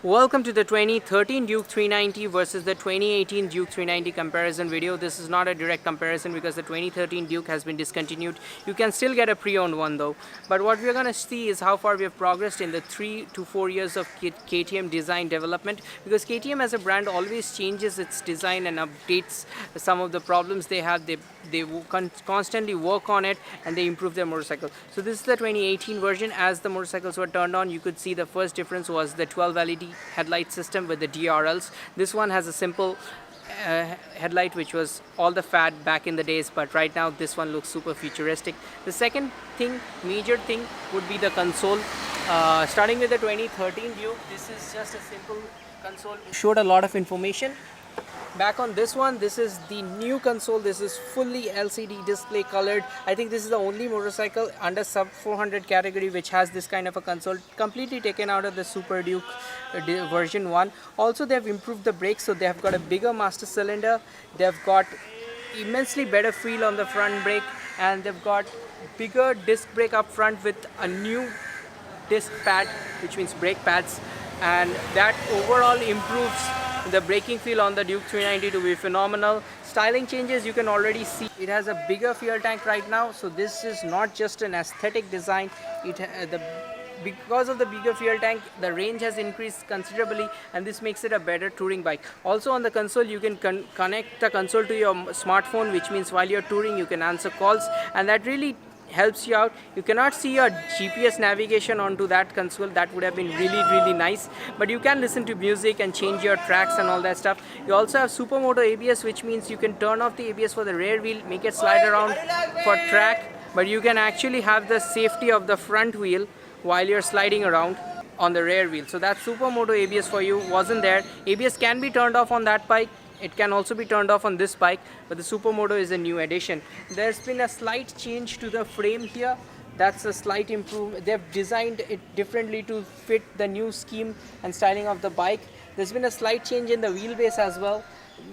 Welcome to the 2013 Duke 390 versus the 2018 Duke 390 comparison video. This is not a direct comparison because the 2013 Duke has been discontinued. You can still get a pre-owned one though. But what we're going to see is how far we have progressed in the 3 to 4 years of KTM design development, because KTM as a brand always changes its design and updates some of the problems they have. They constantly work on it and they improve their motorcycle. So this is the 2018 version. As the motorcycles were turned on, you could see the first difference was the 12 LED headlight system with the DRLs. This one has a simple headlight, which was all the fad back in the days, but right now this one looks super futuristic. The second major thing would be the console. Starting with the 2013 Duke, this is just a simple console. Showed a lot of information. Back on this one, this is the new console. This is fully LCD display colored. I think this is the only motorcycle under sub 400 category which has this kind of a console, completely taken out of the Super Duke version 1. Also, they have improved the brakes, so they have got a bigger master cylinder. They have got immensely better feel on the front brake, and they've got bigger disc brake up front with a new disc pad, which means brake pads, and that overall improves the braking feel on the Duke 390 to be phenomenal. Styling changes, you can already see it has a bigger fuel tank right now, so this is not just an aesthetic design. Because of the bigger fuel tank, the range has increased considerably, and this makes it a better touring bike. Also on the console, you can connect the console to your smartphone, which means while you're touring you can answer calls, and that really helps you out. You cannot see your GPS navigation onto that console. That would have been really nice, but you can listen to music and change your tracks and all that stuff. You also have Supermoto ABS, which means you can turn off the ABS for the rear wheel, make it slide around for track, but you can actually have the safety of the front wheel while you're sliding around on the rear wheel. So that Supermoto ABS for you wasn't there. ABS can be turned off on that bike. It can also be turned off on this bike, but the Supermoto is a new addition. There's been a slight change to the frame here. That's a slight improvement. They've designed it differently to fit the new scheme and styling of the bike. There's been a slight change in the wheelbase as well,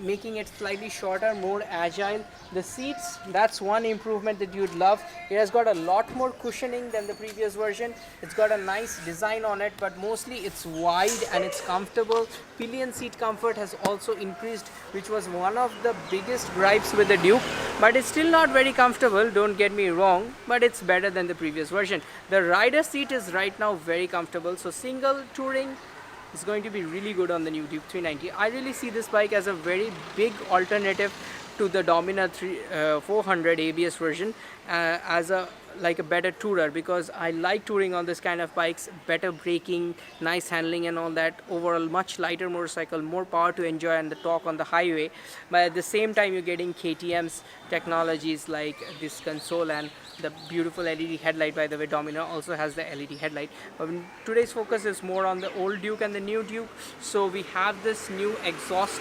making it slightly shorter, more agile. The seats, that's one improvement that you'd love. It has got a lot more cushioning than the previous version. It's got a nice design on it, but mostly it's wide and it's comfortable. Pillion seat comfort has also increased, which was one of the biggest gripes with the Duke, but it's still not very comfortable, don't get me wrong, but it's better than the previous version. The rider seat is right now very comfortable, so single touring is going to be really good on the new Duke 390. I really see this bike as a very big alternative to the Dominar 400 ABS version, as a better tourer, because I like touring on this kind of bikes. Better braking, nice handling and all that. Overall much lighter motorcycle, more power to enjoy and the torque on the highway, but at the same time you're getting KTM's technologies like this console and the beautiful LED headlight. By the way, Dominar also has the LED headlight, but today's focus is more on the old Duke and the new Duke. So we have this new exhaust,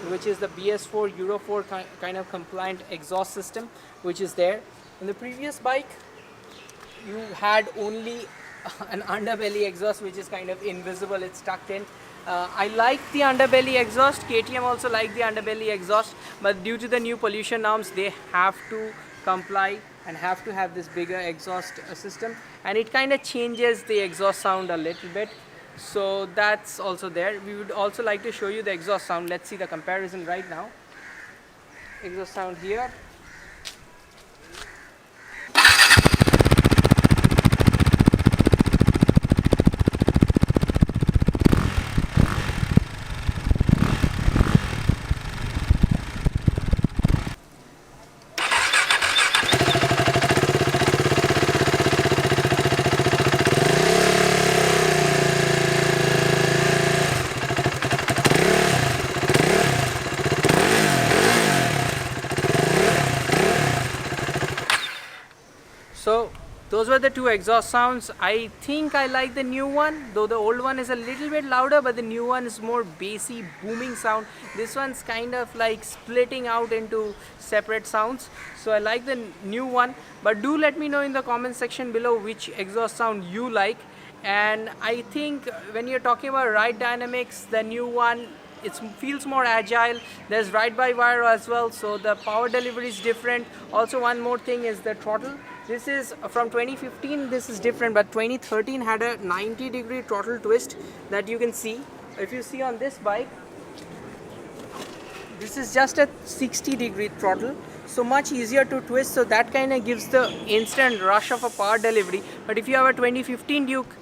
which is the BS4 Euro 4 kind of compliant exhaust system, which is there. In the previous bike, you had only an underbelly exhaust, which is kind of invisible, it's tucked in. I like the underbelly exhaust. KTM also like the underbelly exhaust, but due to the new pollution norms, they have to comply and have to have this bigger exhaust system, and it kind of changes the exhaust sound a little bit. So that's also there. We would also like to show you the exhaust sound. Let's see the comparison right now. Exhaust sound here. So those were the two exhaust sounds. I think I like the new one, though the old one is a little bit louder, but the new one is more bassy, booming sound. This one's kind of like splitting out into separate sounds. So I like the new one, but do let me know in the comment section below which exhaust sound you like. And I think when you're talking about ride dynamics, the new one, it feels more agile. There's ride by wire as well, so the power delivery is different. Also, one more thing is the throttle. This is from 2015, this is different, but 2013 had a 90-degree throttle twist that you can see. If you see on this bike, this is just a 60-degree throttle, so much easier to twist, so that kind of gives the instant rush of a power delivery. But if you have a 2015 Duke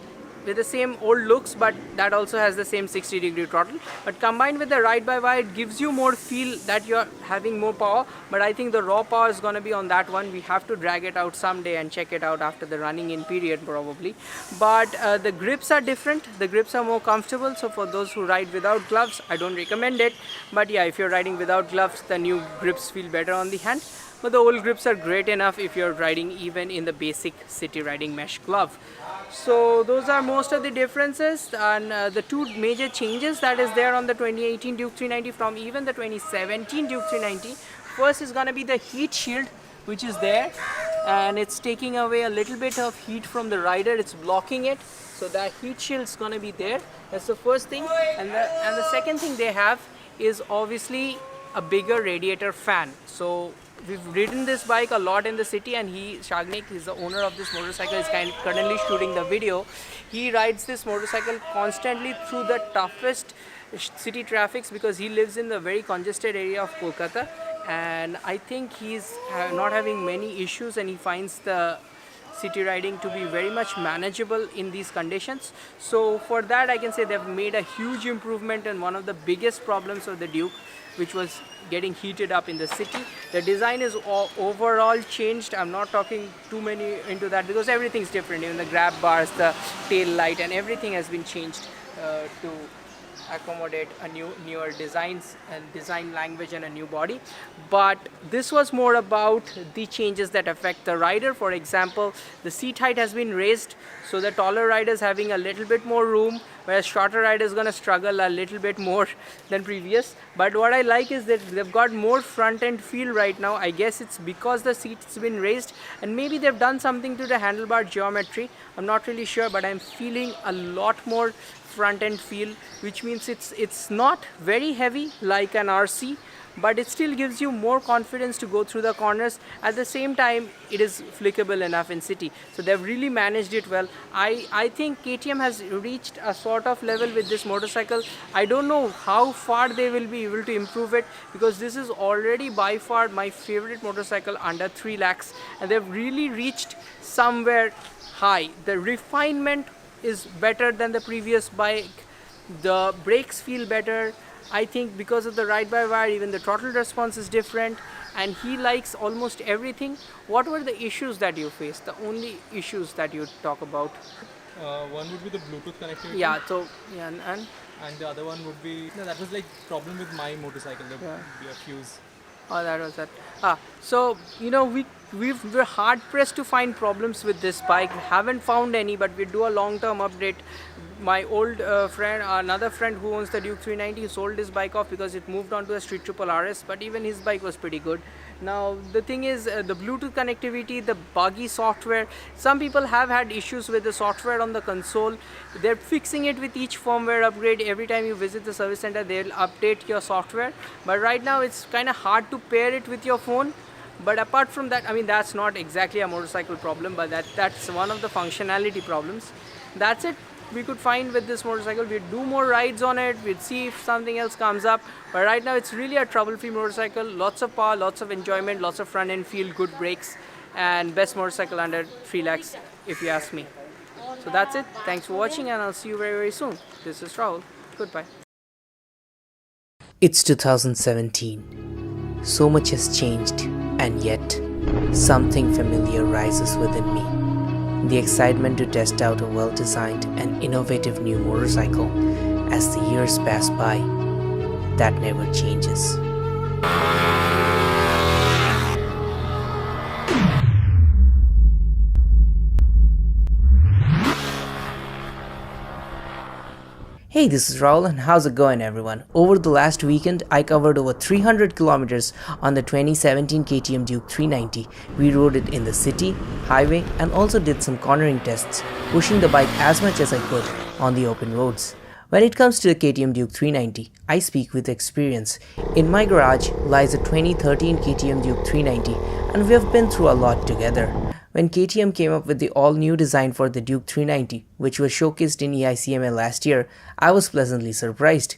with the same old looks, but that also has the same 60-degree throttle, but combined with the ride-by-wire, it gives you more feel that you're having more power. But I think the raw power is going to be on that one. We have to drag it out someday and check it out after the running in period probably. But the grips are different, the grips are more comfortable, so for those who ride without gloves, I don't recommend it. But yeah, if you're riding without gloves, the new grips feel better on the hand, but the old grips are great enough if you're riding even in the basic city riding mesh glove. So those are most of the differences, and the two major changes that is there on the 2018 Duke 390 from even the 2017 Duke 390. First is going to be the heat shield, which is there, and it's taking away a little bit of heat from the rider, it's blocking it, so that heat shield is going to be there. That's the first thing. And the second thing they have is obviously a bigger radiator fan. So we've ridden this bike a lot in the city, and Shagnik is the owner of this motorcycle, is currently shooting the video. He rides this motorcycle constantly through the toughest city traffics because he lives in the very congested area of Kolkata, and I think he's not having many issues, and he finds the city riding to be very much manageable in these conditions. So for that, I can say they've made a huge improvement in one of the biggest problems of the Duke, which was getting heated up in the city. The design is overall changed. I'm not talking too many into that because everything's different. Even the grab bars, the tail light, and everything has been changed to accommodate a newer designs and design language and a new body. But this was more about the changes that affect the rider. For example, the seat height has been raised, so the taller riders having a little bit more room, whereas shorter riders gonna struggle a little bit more than previous. But what I like is that they've got more front end feel right now. I guess it's because the seat's been raised, and maybe they've done something to the handlebar geometry. I'm not really sure, but I'm feeling a lot more front end feel, which means it's not very heavy like an RC, but it still gives you more confidence to go through the corners. At the same time, it is flickable enough in city, so they've really managed it well. I think KTM has reached a sort of level with this motorcycle. I don't know how far they will be able to improve it, because this is already by far my favorite motorcycle under 3 lakhs, and they've really reached somewhere high. The refinement is better than the previous bike, the brakes feel better. I think because of the ride-by-wire, even the throttle response is different, and he likes almost everything. What were the issues that you faced, the only issues that you talk about? One would be the Bluetooth connectivity. Yeah, so yeah, and the other one would be, no, that was like problem with my motorcycle, the fuse. Oh, that was that. So you know, we're hard pressed to find problems with this bike. We haven't found any, but we do a long-term update. My old friend, another friend who owns the Duke 390, sold his bike off because it moved on to a Street Triple RS, but even his bike was pretty good. Now the thing is, the Bluetooth connectivity, the buggy software, some people have had issues with the software on the console. They're fixing it with each firmware upgrade. Every time you visit the service center, they'll update your software, but right now it's kind of hard to pair it with your phone. But apart from that, I mean, that's not exactly a motorcycle problem, but that's one of the functionality problems. That's it we could find with this motorcycle. We'd do more rides on it, we'd see if something else comes up, but right now it's really a trouble-free motorcycle. Lots of power, lots of enjoyment, lots of front end feel, good brakes, and best motorcycle under 3 lakhs if you ask me. So that's it. Thanks for watching, and I'll see you very, very soon. This is Rahul. Goodbye. It's 2017. So much has changed, and yet something familiar rises within me. The excitement to test out a well-designed and innovative new motorcycle as the years pass by. That never changes. Hey, this is Rahul, and how's it going, everyone? Over the last weekend, I covered over 300 kilometers on the 2017 KTM Duke 390. We rode it in the city, highway, and also did some cornering tests, pushing the bike as much as I could on the open roads. When it comes to the KTM Duke 390, I speak with experience. In my garage lies a 2013 KTM Duke 390, and we have been through a lot together. When KTM came up with the all-new design for the Duke 390, which was showcased in EICMA last year, I was pleasantly surprised.